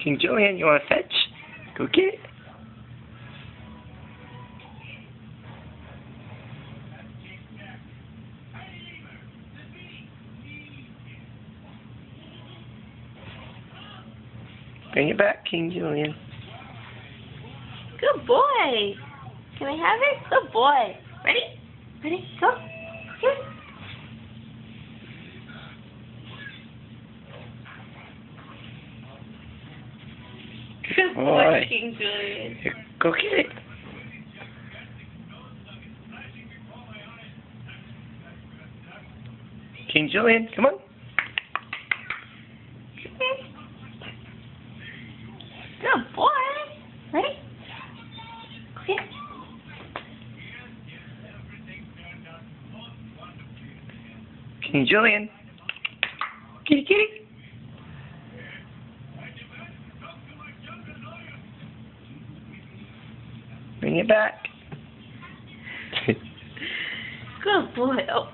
King Julien, you want to fetch? Go get it. Bring it back, King Julien. Good boy. Can I have it? Good boy. Ready? Ready? Go. Here. Good boy, King Julien. Here, go get it. King Julien, come on. Good boy. Ready? Here. King Julien. Kitty, kitty. Bring it back. Good boy. Oh.